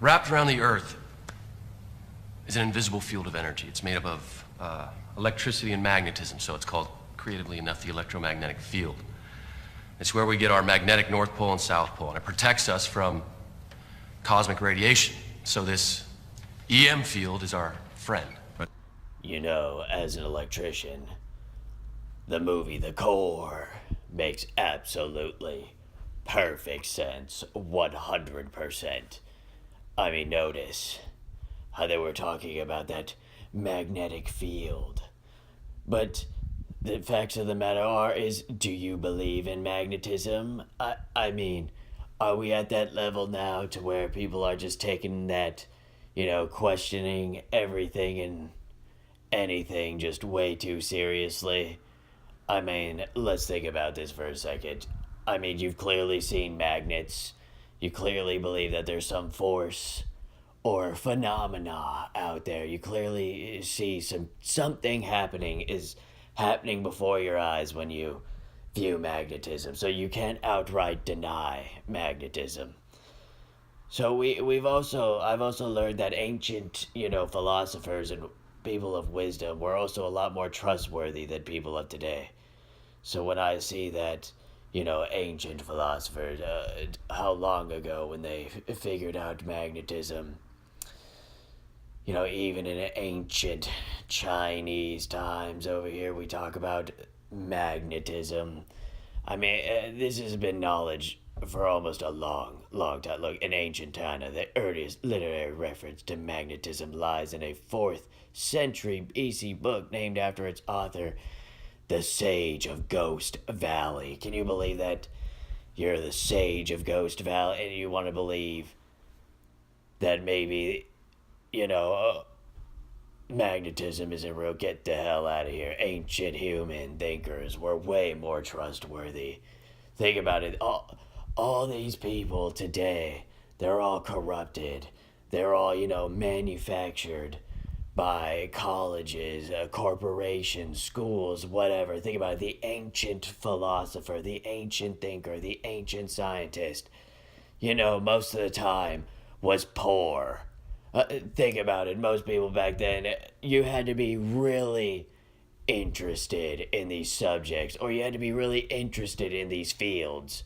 Wrapped around the Earth is an invisible field of energy. It's made up of electricity and magnetism, so it's called, creatively enough, the electromagnetic field. It's where we get our magnetic North Pole and South Pole, and it protects us from cosmic radiation. So this EM field is our friend. You know, as an electrician, the movie The Core makes absolutely perfect sense, 100%. I mean, notice how they were talking about that magnetic field. But the facts of the matter is, do you believe in magnetism? I mean, are we at that level now to where people are just taking that, questioning everything and anything just way too seriously? I mean, let's think about this for a second. I mean, you've clearly seen magnets. You clearly believe that there's some force or phenomena out there. You clearly see something is happening before your eyes when you view magnetism. So you can't outright deny magnetism. So I've also learned that ancient, philosophers and people of wisdom were also a lot more trustworthy than people of today. So when I see that, ancient philosophers, how long ago when they figured out magnetism, even in ancient Chinese times over here, we talk about magnetism. I mean, this has been knowledge for almost a long, long time. Look, in ancient China, the earliest literary reference to magnetism lies in a 4th century BC book named after its author, the Sage of Ghost Valley. Can you believe that? You're the Sage of Ghost Valley, and you want to believe that maybe, magnetism isn't real? Get the hell out of here. Ancient human thinkers were way more trustworthy. Think about it. All these people today, they're all corrupted. They're all, manufactured by colleges, corporations, schools, whatever. Think about it. The ancient philosopher, the ancient thinker, the ancient scientist, most of the time was poor. Think about it. Most people back then, you had to be really interested in these subjects, or you had to be really interested in these fields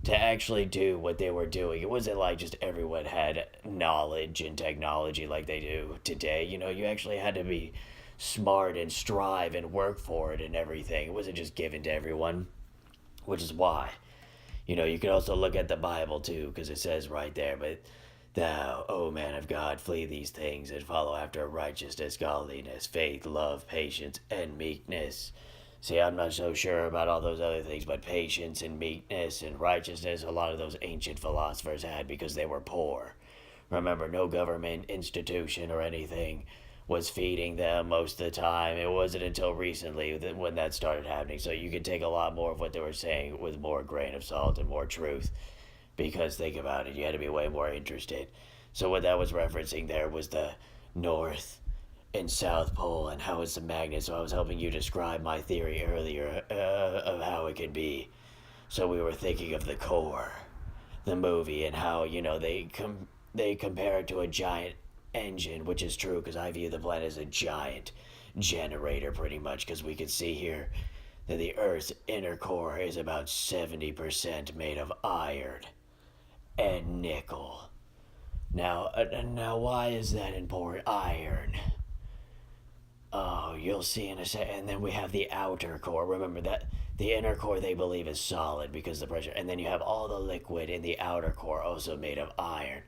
to actually do what they were doing. It wasn't like just everyone had knowledge and technology like they do today. You actually had to be smart and strive and work for it and everything. It wasn't just given to everyone, which is why, you can also look at the Bible too, because it says right there, but thou, O man of God, flee these things and follow after righteousness, godliness, faith, love, patience, and meekness. See, I'm not so sure about all those other things, but patience and meekness and righteousness, a lot of those ancient philosophers had because they were poor. Remember, no government institution or anything was feeding them most of the time. It wasn't until recently when that started happening. So you can take a lot more of what they were saying with more grain of salt and more truth. Because think about it, you had to be way more interested. So what that was referencing there was the North and South Pole and how it's a magnet. So I was helping you describe my theory earlier of how it could be. So we were thinking of The Core, the movie, and how, they compare it to a giant engine, which is true because I view the planet as a giant generator pretty much, because we can see here that the Earth's inner core is about 70% made of iron and nickel. Now why is that important? Iron. Oh, you'll see in a second. And then we have the outer core. Remember that the inner core they believe is solid because of the pressure. And then you have all the liquid in the outer core also made of iron.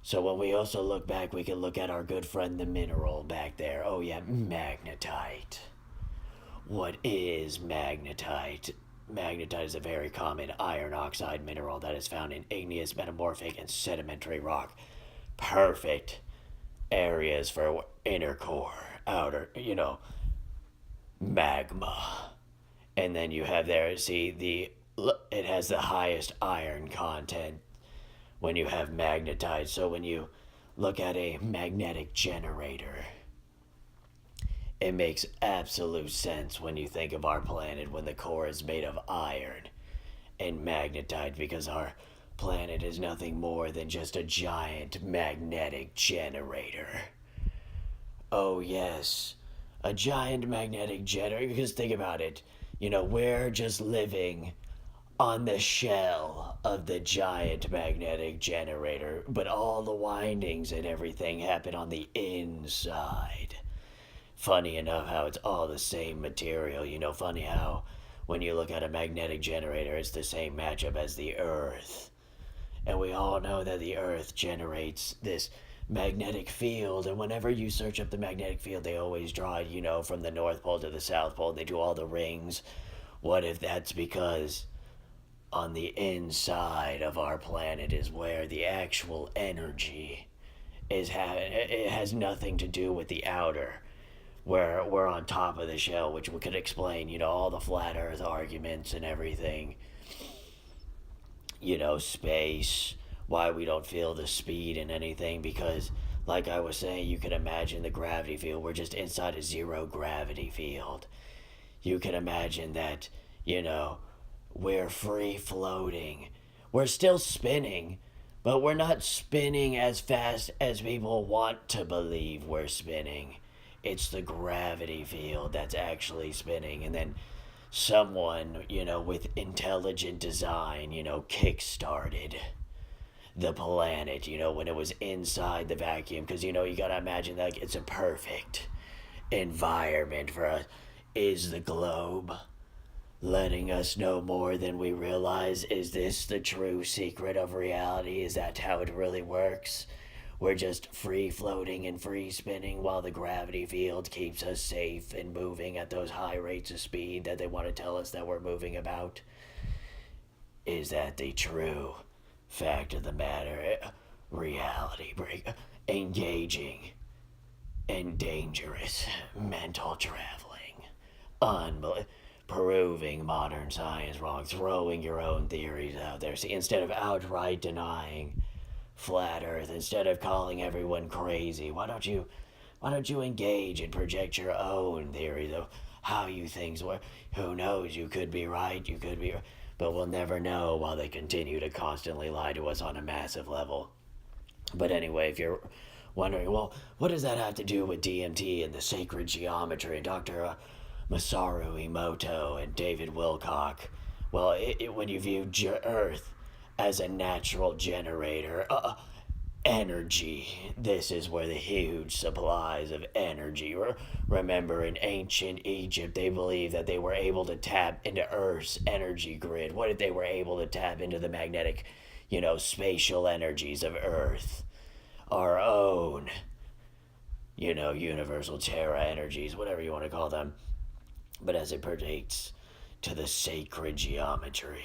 So when we also look back, we can look at our good friend the mineral back there. Oh yeah, magnetite. What is magnetite? Magnetite is a very common iron oxide mineral that is found in igneous, metamorphic, and sedimentary rock. Perfect areas for inner core, outer, magma. And then you have there, see, it has the highest iron content when you have magnetite. So when you look at a magnetic generator, it makes absolute sense when you think of our planet when the core is made of iron and magnetite, because our planet is nothing more than just a giant magnetic generator. Oh, yes, a giant magnetic generator. Because think about it. We're just living on the shell of the giant magnetic generator, but all the windings and everything happen on the inside. Funny enough how it's all the same material. Funny how when you look at a magnetic generator, it's the same matchup as the Earth. And we all know that the Earth generates this magnetic field, and whenever you search up the magnetic field, they always draw it, from the North Pole to the South Pole. They do all the rings. What if that's because on the inside of our planet is where the actual energy is? It has nothing to do with the outer, where we're on top of the shell, which we could explain, all the flat Earth arguments and everything. Space, why we don't feel the speed and anything, because, like I was saying, you can imagine the gravity field. We're just inside a zero gravity field. You can imagine that, we're free floating. We're still spinning, but we're not spinning as fast as people want to believe we're spinning. It's the gravity field that's actually spinning, and then someone, with intelligent design, kick-started the planet, when it was inside the vacuum. Because, you gotta imagine that it's a perfect environment for us. Is the globe letting us know more than we realize? Is this the true secret of reality? Is that how it really works? We're just free floating and free spinning while the gravity field keeps us safe and moving at those high rates of speed that they want to tell us that we're moving about. Is that the true fact of the matter? Reality break. Engaging and dangerous mental traveling. Proving modern science wrong. Throwing your own theories out there. See, instead of outright denying flat Earth, instead of calling everyone crazy, why don't you engage and project your own theories of how you things work? Who knows? You could be right, you could be, but we'll never know while they continue to constantly lie to us on a massive level. But anyway, if you're wondering, well, what does that have to do with DMT and the sacred geometry and Dr. Masaru Emoto and David Wilcock? Well, when you view Earth as a natural generator, energy, this is where the huge supplies of energy. Remember, in ancient Egypt, they believed that they were able to tap into Earth's energy grid. What if they were able to tap into the magnetic, spatial energies of Earth? Our own, universal terra energies, whatever you want to call them. But as it pertains to the sacred geometry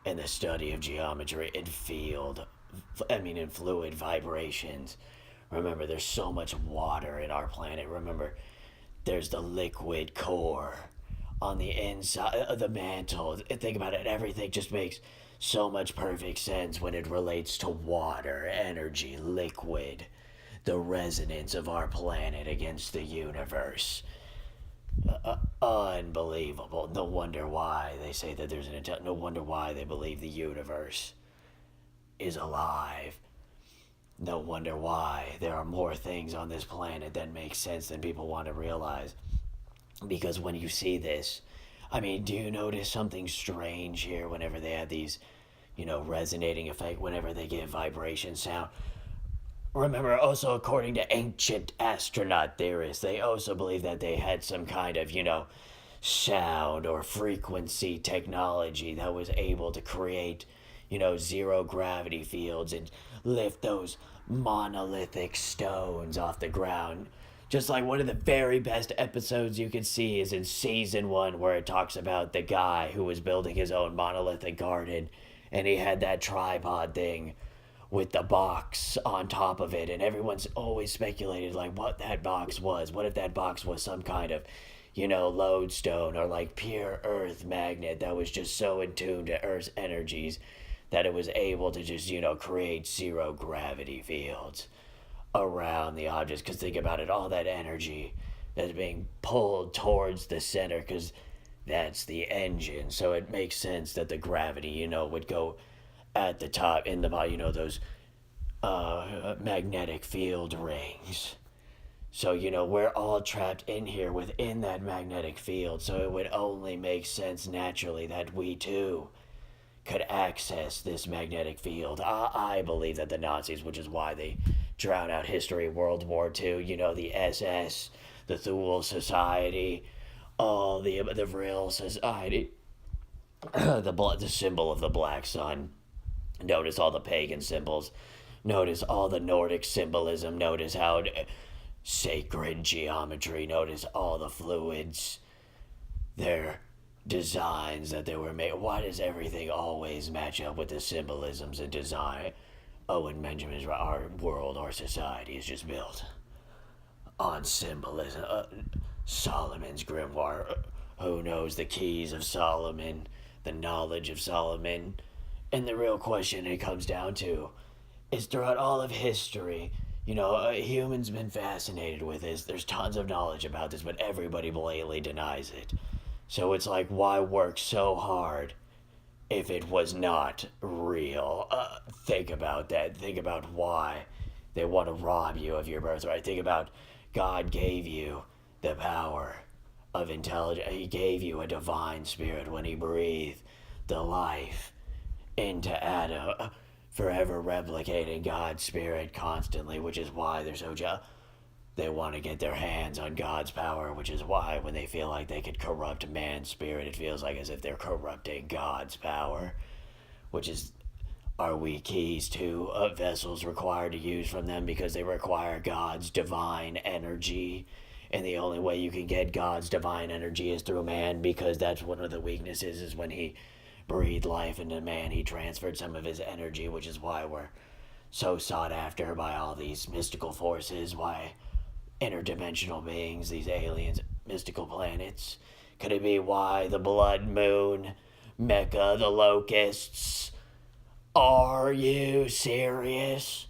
and the study of geometry and in fluid vibrations. Remember, there's so much water in our planet. Remember, there's the liquid core on the inside of the mantle. Think about it, everything just makes so much perfect sense when it relates to water, energy, liquid, the resonance of our planet against the universe. Unbelievable. No wonder why they say that there's no wonder why they believe the universe is alive. No wonder why there are more things on this planet that make sense than people want to realize. Because when you see this, do you notice something strange here whenever they have these, resonating effect, whenever they give vibration sound? Remember, also, according to ancient astronaut theorists, they also believe that they had some kind of, sound or frequency technology that was able to create, zero gravity fields and lift those monolithic stones off the ground. Just like one of the very best episodes you could see is in season 1, where it talks about the guy who was building his own monolithic garden, and he had that tripod thing with the box on top of it, and everyone's always speculated what that box was. What if that box was some kind of, lodestone or pure earth magnet that was just so in tune to Earth's energies that it was able to just, create zero gravity fields around the objects. Because think about it, all that energy that's being pulled towards the center, because that's the engine. So it makes sense that the gravity, would go at the top in the bottom, those magnetic field rings. So, we're all trapped in here within that magnetic field, so it would only make sense naturally that we too could access this magnetic field. I believe that the Nazis, which is why they drown out history, World War II, the SS, the Thule Society, all the Vril Society, the symbol of the black sun. Notice all the pagan symbols. Notice all the Nordic symbolism. Notice how sacred geometry. Notice all the fluids. Their designs that they were made. Why does everything always match up with the symbolisms and design? Owen Benjamin's right. Our world, our society is just built on symbolism. Solomon's grimoire. Who knows the keys of Solomon, the knowledge of Solomon? And the real question it comes down to is throughout all of history, humans been fascinated with this. There's tons of knowledge about this, but everybody blatantly denies it. So it's like, why work so hard if it was not real? Think about that. Think about why they want to rob you of your birthright. Think about God gave you the power of intelligence. He gave you a divine spirit when he breathed the life into Adam, forever replicating God's spirit constantly, which is why they're so they want to get their hands on God's power, which is why when they feel like they could corrupt man's spirit, it feels like as if they're corrupting God's power, which is, are we keys to vessels required to use from them because they require God's divine energy. And the only way you can get God's divine energy is through man, because that's one of the weaknesses, is when he breathed life into man, he transferred some of his energy, which is why we're so sought after by all these mystical forces, why interdimensional beings, these aliens, mystical planets. Could it be why the blood moon, Mecca, the locusts? Are you serious?